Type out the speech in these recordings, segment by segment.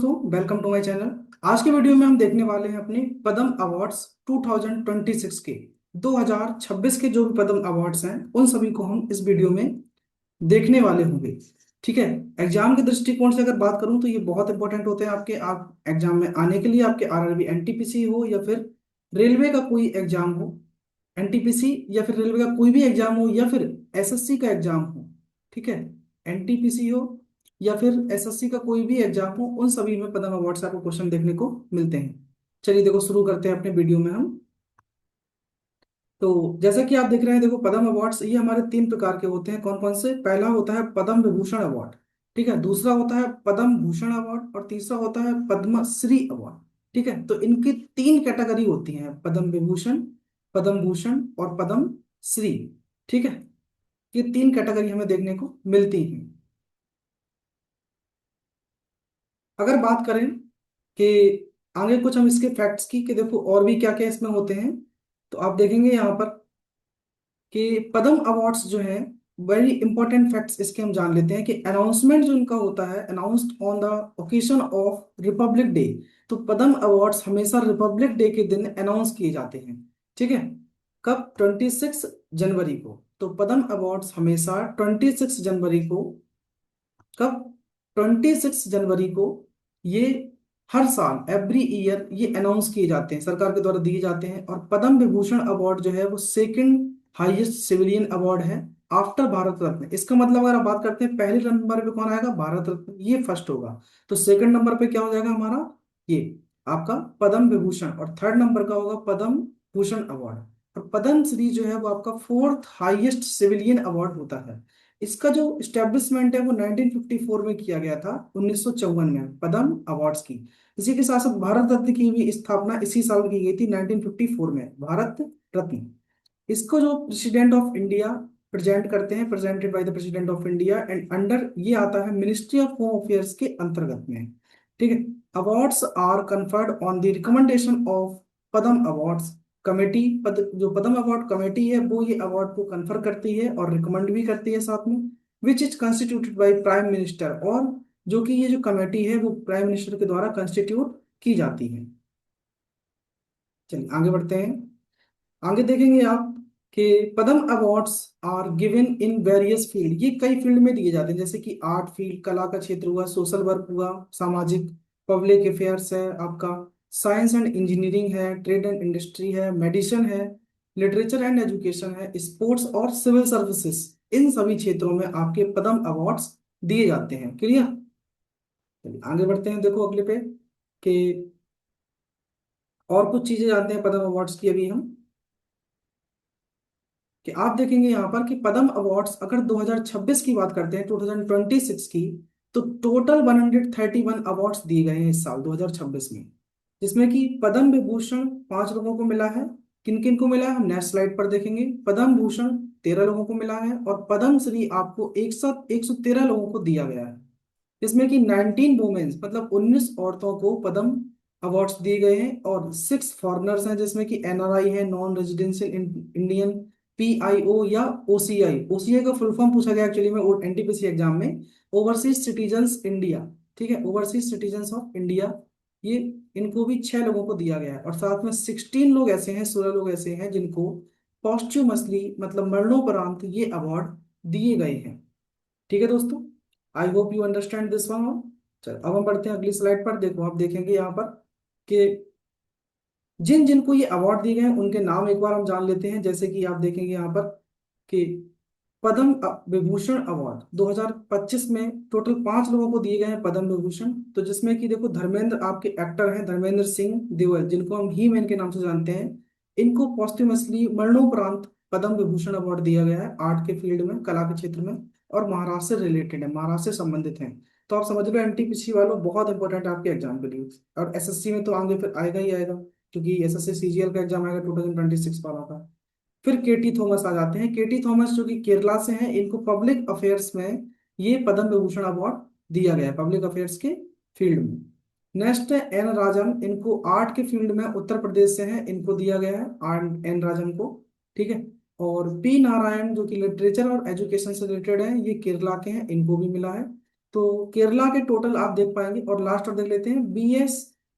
दोस्तों, welcome to my channel. आज के वीडियो में हम देखने वाले हैं अपने पद्म अवार्ड्स 2026 के 2026 के जो भी पद्म अवार्ड्स हैं उन सभी को हम इस वीडियो में देखने वाले होंगे। ठीक है। एग्जाम के दृष्टिकोण से अगर बात करूं तो ये बहुत इंपॉर्टेंट होते हैं आपके आप एग्जाम में आने के लिए, आपके आरआरबी एनटीपीसी हो या फिर रेलवे का कोई एग्जाम हो। एनटीपीसी या फिर रेलवे का कोई भी एग्जाम हो या फिर एसएससी का एग्जाम हो। ठीक है। एनटीपीसी हो या फिर एसएससी का कोई भी एग्जाम हो, उन सभी में पद्म अवार्ड से आपको क्वेश्चन देखने को मिलते हैं। चलिए देखो, शुरू करते हैं अपने वीडियो में हम। तो जैसा कि आप देख रहे हैं, देखो पद्म अवार्ड्स ये हमारे तीन प्रकार के होते हैं। कौन कौन से? पहला होता है पद्म विभूषण अवार्ड। ठीक है। दूसरा होता है पद्म भूषण अवार्ड और तीसरा होता है पद्मश्री अवार्ड। ठीक है। तो इनकी तीन कैटेगरी होती हैं, पद्म विभूषण, पद्म भूषण और पद्म श्री। ठीक है। ये तीन कैटेगरी हमें देखने को मिलती हैं। अगर बात करें कि आगे कुछ हम इसके फैक्ट्स की कि देखो और भी क्या क्या इसमें होते हैं, तो आप देखेंगे यहाँ पर कि पद्म अवार्ड्स जो है, वेरी इंपॉर्टेंट फैक्ट्स इसके हम जान लेते हैं कि अनाउंसमेंट जो इनका होता है, announced on the occasion of Republic day. तो पद्म अवार्ड्स हमेशा रिपब्लिक डे के दिन अनाउंस किए जाते हैं। ठीक है। कब? 26 जनवरी को। तो पद्म अवार्ड्स हमेशा 26 जनवरी को, कब? 26 जनवरी को ये हर साल, एवरी ईयर ये अनाउंस किए जाते हैं, सरकार के द्वारा दिए जाते हैं। और पद्म विभूषण अवार्ड जो है वो सेकंड हाईएस्ट सिविलियन अवार्ड है आफ्टर भारत रत्न। इसका मतलब अगर आप बात करते हैं पहले नंबर पे कौन आएगा? भारत रत्न, ये फर्स्ट होगा। तो सेकंड नंबर पे क्या हो जाएगा हमारा? ये आपका पद्म विभूषण। और थर्ड नंबर का होगा पद्म भूषण अवार्ड। और पद्म श्री जो है वो आपका फोर्थ हाईएस्ट सिविलियन अवार्ड होता है। इसका जो स्टैब्लिशमेंट है वो 1954 में किया गया था, 1954 में पद्म अवार्ड्स की। इसी के साथ साथ भारत रत्न की भी स्थापना इसी साल की गई थी, 1954 में, भारत रत्न। इसको जो प्रेसिडेंट ऑफ इंडिया प्रेजेंट करते हैं, presented by the president of India and under, ये आता है मिनिस्ट्री ऑफ होम अफेयर्स के अंतर्गत में। ठीक है। Awards are conferred on the recommendation of Padma awards committee. जो पद्म अवार्ड कमेटी है वो ये अवार्ड को कन्फर करती है और रिकमेंड भी करती है साथ में, which is constituted by prime minister. और जो कि ये जो कमेटी है वो प्राइम मिनिस्टर के द्वारा कंस्टिट्यूट की जाती है। चलिए आगे बढ़ते हैं। आगे देखेंगे आप कि Padma awards are given in various field. ये कई फील्ड में दिए जाते हैं, जैसे कि आर्ट फील्ड, कला का क्षेत्र हुआ, सोशल वर्क हुआ, सामाजिक, पब्लिक अफेयर्स है आपका, साइंस एंड इंजीनियरिंग है, ट्रेड एंड इंडस्ट्री है, मेडिसिन है, लिटरेचर एंड एजुकेशन है, स्पोर्ट्स और सिविल सर्विसेज। इन सभी क्षेत्रों में आपके पद्म अवार्ड्स दिए जाते हैं। क्लियर? चलिए आगे बढ़ते हैं। देखो अगले पे कि और कुछ चीजें जानते हैं पद्म अवार्ड्स की अभी हम। कि आप देखेंगे यहाँ पर कि पद्म अवार्ड्स अगर 2026 की बात करते हैं, 2026 की, तो टोटल 131 अवार्ड्स दिए गए हैं इस साल 2026 में। जिसमें कि पद्म विभूषण 5 लोगों को मिला है। किन किन को मिला है हम नेक्स्ट स्लाइड पर देखेंगे। पद्म भूषण 13 लोगों को मिला है और पद्म श्री आपको एक साथ 113 लोगों को दिया गया है। जिसमें कि 19 वुमेन्स, मतलब 19 औरतों को पद्म अवार्ड्स दिए गए हैं और 6 फॉरेनर्स हैं, जिसमें कि एनआरआई है, नॉन रेजिडेंशियल इंडियन, पीआईओ या ओसीआई। ओसीआई का फुल फॉर्म पूछा गया एक्चुअली में एनटीपीसी एग्जाम में, ओवरसीज सिटीजन्स इंडिया। ठीक है, ओवरसीज सिटीजन्स ऑफ इंडिया। ये इनको भी 6 लोगों को दिया गया है। और साथ में 16 लोग ऐसे हैं, 16 लोग ऐसे हैं जिनको पॉस्ट्यूमसली, मतलब मरणोपरांत, ये अवार्ड दिए गए हैं। ठीक है दोस्तों, I hope you understand this one. चलो अब हम बढ़ते हैं अगली स्लाइड पर। देखो आप देखेंगे यहाँ पर कि जिन जिनको ये अवार्ड दिए गए हैं उनके नाम एक बार हम जान लेते हैं। जैसे कि आप देखेंगे यहाँ पर कि पद्म विभूषण अवार्ड 2025 में टोटल 5 लोगों को दिए गए हैं पद्म विभूषण। तो जिसमें कि देखो धर्मेंद्र आपके एक्टर हैं, धर्मेंद्र सिंह देओल, जिनको हम ही मैन के नाम से जानते हैं। इनको पॉस्ट्यूमसली मरणोपरांत पद्म विभूषण अवार्ड दिया गया है, आर्ट के फील्ड में, कला के क्षेत्र में, और महाराष्ट्र से रिलेटेड है, महाराष्ट्र से संबंधित हैं। तो आप समझ लो एनटीपीसी वालों, बहुत इंपॉर्टेंट है आपके एग्जाम के लिए। और एसएससी में तो आगे फिर आएगा ही आएगा, क्योंकि एसएससी सीजीएल का एग्जाम आएगा 2026 वालों का। फिर केटी थॉमस आ जाते हैं। केटी थॉमस जो कि केरला से हैं, इनको पब्लिक अफेयर्स में ये पद्म विभूषण अवार्ड दिया गया है, पब्लिक अफेयर्स के फील्ड में। नेक्स्ट है एन राजन, इनको आर्ट के फील्ड में, उत्तर प्रदेश से हैं, इनको दिया गया है आर्ट, एन राजन को। ठीक है। और पी नारायण जो कि लिटरेचर और एजुकेशन से रिलेटेड है, ये केरला के हैं, इनको भी मिला है। तो केरला के टोटल आप देख पाएंगे। और लास्ट और देख लेते हैं, BS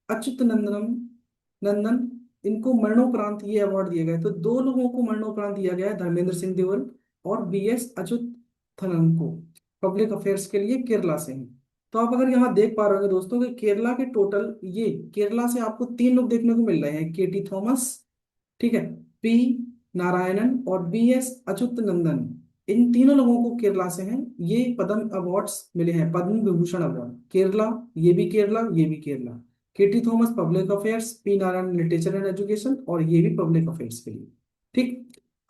अच्युत नंदन, इनको मरणोपरांत ये अवार्ड दिया गया है। तो दो लोगों को मरणोपरांत दिया गया है, धर्मेंद्र सिंह देवल और BS अच्युतनंदन को, पब्लिक अफेयर्स के लिए केरला से हैं। तो आप अगर यहाँ देख पा रहे होंगे दोस्तों कि केरला के टोटल, ये केरला से आपको तीन लोग देखने को मिल रहे हैं, KT थॉमस, ठीक है, P नारायणन और BS अच्युतनंदन। इन तीनों लोगों को केरला से हैं ये पद्म अवार्ड्स मिले हैं, पद्म विभूषण अवार्ड। केरला, ये भी केरला, ये भी Kerala. KT Thomas public affairs, P Narayan literature and education, और ये भी पब्लिक अफेयर्स के लिए। ठीक।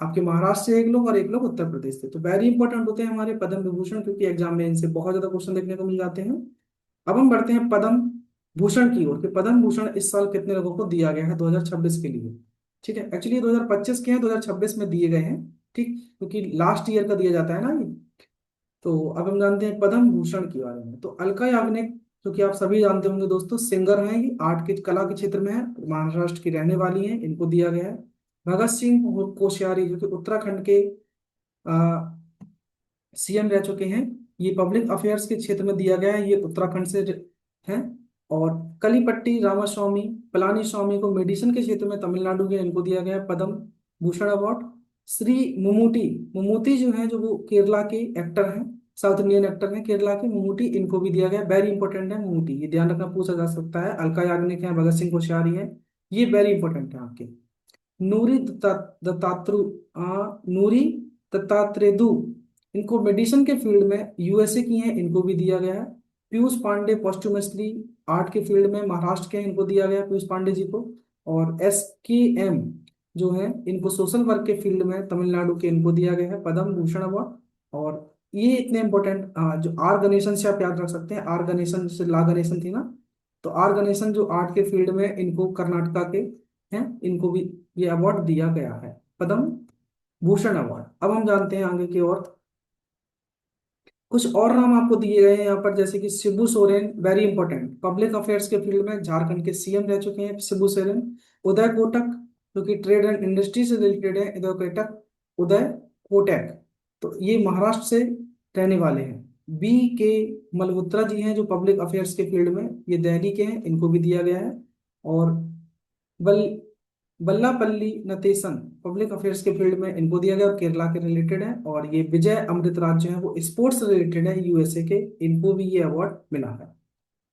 आपके महाराष्ट्र से एक लोग और एक लोग उत्तर प्रदेश से। तो वेरी इंपॉर्टेंट होते हैं हमारे पद्म विभूषण, क्योंकि एग्जाम में इनसे बहुत ज्यादा क्वेश्चन देखने को मिल जाते हैं। अब हम बढ़ते हैं पद्म भूषण की ओर, कि पद्म भूषण इस साल कितने लोगों को दिया गया है 2026 के लिए। ठीक है, एक्चुअली 2025 के हैं, 2026 में दिए गए हैं। ठीक, क्योंकि लास्ट ईयर का दिया जाता है ना ये। तो अब हम जानते हैं पद्म भूषण के बारे में। तो अलका याग्निक, जो कि आप सभी जानते होंगे दोस्तों, सिंगर हैं, ये आर्ट की कला के क्षेत्र में है, महाराष्ट्र की रहने वाली हैं, इनको दिया गया है। भगत सिंह कोश्यारी, जो कि उत्तराखंड के CM रह चुके हैं, ये पब्लिक अफेयर्स के क्षेत्र में दिया गया है, ये उत्तराखंड से हैं। और कलीपट्टी रामास्वामी पलानी को मेडिसिन के क्षेत्र में तमिलनाडु के, इनको दिया गया है पद्म भूषण अवार्ड। श्री ममूटी, ममूटी जो है, जो वो केरला के एक्टर हैं, साउथ इंडियन एक्टर हैं केरला के, ममूटी, इनको भी दिया गया। वेरी इंपॉर्टेंट है ममूटी, ये ध्यान रखना, पूछा जा सकता है। अलका याग्निक है, भगत सिंह कोश्यारी है, ये वेरी इंपॉर्टेंट है आपके। नूरी दत्तात्रु नूरी दत्तात्रेदू, इनको मेडिसिन के फील्ड में USA की हैं, इनको भी दिया गया है। पीयूष पांडे पोस्टुमसली आर्ट के फील्ड में महाराष्ट्र के हैं, इनको दिया गया पीयूष पांडे जी को। और SKM जो है, इनको सोशल वर्क के फील्ड में तमिलनाडु के, इनको दिया गया है पद्म भूषण अवार्ड। और ये इतने इंपॉर्टेंट, जो आर गणेशन से आप याद रख सकते हैं, आर गणेशन से ला गणेशन थी ना, तो आर गणेशन जो आर्ट के फील्ड में, इनको कर्नाटका के हैं, इनको भी ये अवार्ड दिया गया है, पद्म भूषण अवार्ड। अब हम जानते हैं आगे की ओर, कुछ और नाम आपको दिए गए हैं यहाँ पर, जैसे कि Shibu Soren, very important, public affairs के फील्ड में झारखंड के CM रह चुके हैं शिबू सोरेन। उदय कोटक, जो कि ट्रेड एंड इंडस्ट्री से रिलेटेड है, उदय कोटक, तो ये महाराष्ट्र से रहने वाले हैं। BK मल्होत्रा जी हैं, जो पब्लिक अफेयर्स के फील्ड में, ये दिल्ली के हैं, इनको भी दिया गया है। और बल बल्लापल्ली नतेसन, पब्लिक अफेयर्स के फील्ड में, इनको दिया गया और केरला के रिलेटेड है। और ये विजय अमृतराज जो है, वो स्पोर्ट्स से रिलेटेड है, USA के, इनको भी ये अवार्ड मिला है।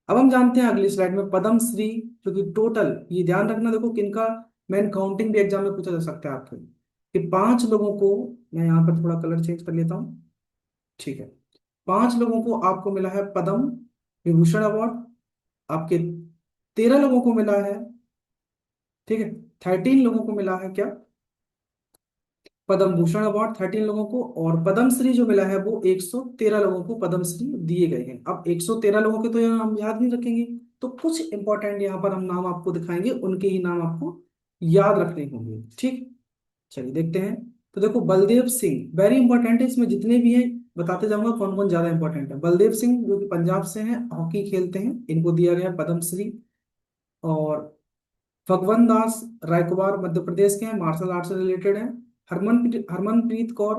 अब हम जानते हैं अगली स्लाइड में पद्म श्री, जो कि टोटल, ये ध्यान रखना देखो किनका, मैन काउंटिंग भी एग्जाम में पूछा जा सकता है आपके, कि 5 लोगों को, मैं यहाँ पर थोड़ा कलर चेंज कर लेता हूँ, ठीक है, 5 लोगों को आपको मिला है पद्म विभूषण अवार्ड, आपके 13 लोगों को मिला है, ठीक है, 13 लोगों को मिला है क्या, पद्म भूषण अवार्ड 13 लोगों को। और पद्मश्री जो मिला है वो 113 लोगों को पद्मश्री दिए गए हैं। अब 113 लोगों के तो यहाँ हम याद नहीं रखेंगे, तो कुछ इंपॉर्टेंट यहाँ पर हम नाम आपको दिखाएंगे, उनके ही नाम आपको याद रखने होंगे। ठीक, चलिए देखते हैं। तो देखो, बलदेव सिंह वेरी इंपॉर्टेंट है, इसमें जितने भी हैं बताते जाऊंगा कौन कौन ज्यादा इंपॉर्टेंट है। बलदेव सिंह, जो कि पंजाब से हैं, हॉकी खेलते हैं, इनको दिया गया पद्मश्री। और भगवंत दास रायकुमार मध्य प्रदेश के हैं, मार्शल आर्ट से रिलेटेड है। हरमनप्रीत कौर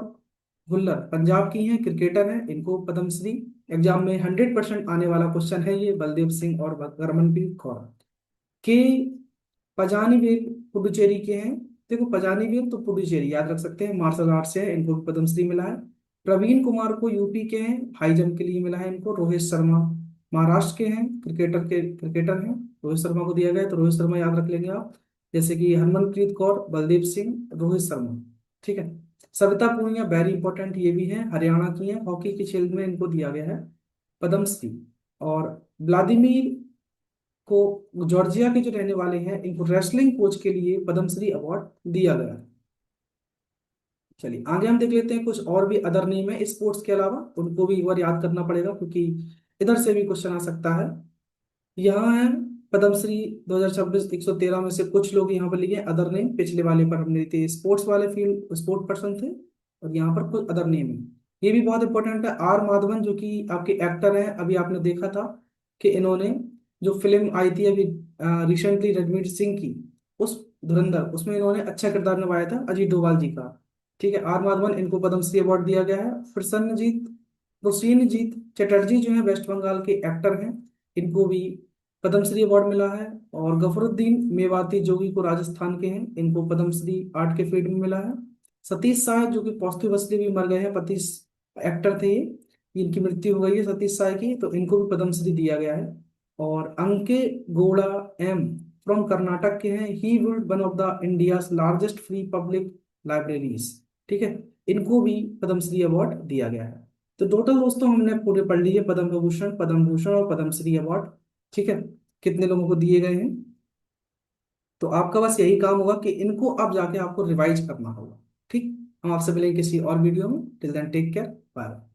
भुल्लर पंजाब की हैं, क्रिकेटर हैं, इनको पद्मश्री। एग्जाम में 100% आने वाला क्वेश्चन है ये, बलदेव सिंह और हरमनप्रीत कौर। के पजानीवीर पुडुचेरी के हैं, देखो पजानीवीर तो पुडुचेरी याद रख सकते हैं, मार्शल आर्ट से है, इनको भी पद्मश्री मिला है। प्रवीण कुमार को यूपी के हैं, हाई जंप के लिए मिला है इनको। रोहित शर्मा महाराष्ट्र के हैं, क्रिकेटर हैं, रोहित शर्मा को दिया गया है, तो रोहित शर्मा याद रख लेंगे आप। जैसे कि हरमनप्रीत कौर, बलदेव सिंह, रोहित शर्मा, ठीक है। सविता पूनिया वेरी इंपॉर्टेंट, ये भी है, हरियाणा की है, हॉकी के क्षेत्र में इनको दिया गया है पद्मश्री। और व्लादिमीर को, जॉर्जिया के जो रहने वाले हैं, इनको रेसलिंग कोच के लिए पद्मश्री अवार्ड दिया गया है। चलिए आगे हम देख लेते हैं, कुछ और भी अदर नेम है स्पोर्ट्स के अलावा, उनको भी एक बार याद करना पड़ेगा, क्योंकि इधर से भी क्वेश्चन आ सकता है। यहाँ है पद्मश्री 2026 113 में से कुछ लोग यहाँ पर लिखे अदर नेम, पिछले वाले पर हमने थे स्पोर्ट्स वाले फील्ड स्पोर्ट पर्सन थे, और यहाँ पर कुछ अदर नेम है। ये भी बहुत इंपॉर्टेंट है, R माधवन, जो कि आपके एक्टर हैं, अभी आपने देखा था कि इन्होंने जो फिल्म आई थी अभी रिसेंटली रणवीर सिंह की, उस धुरंधर, उसमें इन्होंने अच्छा किरदार निभाया था अजीत डोभाल जी का। ठीक है, R माधवन, इनको पद्मश्री अवार्ड दिया गया है। प्रसन्नजीत प्रोसेनजीत चटर्जी जो है वेस्ट बंगाल के एक्टर हैं, इनको भी पद्मश्री अवार्ड मिला है। और गफरुद्दीन मेवाती जो कि को राजस्थान के हैं, इनको पद्मश्री आर्ट के फील्ड में मिला है। सतीश शाह जो कि पॉस्टुमसली भी मर गए हैं, पतीश एक्टर थे ये, इनकी मृत्यु हो गई है सतीश शाह की, तो इनको भी पद्मश्री दिया गया है। और अंके गौड़ा एम फ्रॉम कर्नाटक के हैं, he build one of the India's largest free public libraries, ठीक है, इनको भी पद्मश्री अवार्ड दिया गया है। तो टोटल दोस्तों हमने पूरे पढ़ लिए पद्म विभूषण, पद्म भूषण और पद्मश्री अवार्ड, ठीक है, कितने लोगों को दिए गए हैं। तो आपका बस यही काम होगा कि इनको अब जाके आपको रिवाइज करना होगा। ठीक, हम आपसे मिलेंगे किसी और वीडियो में, till then take care, bye.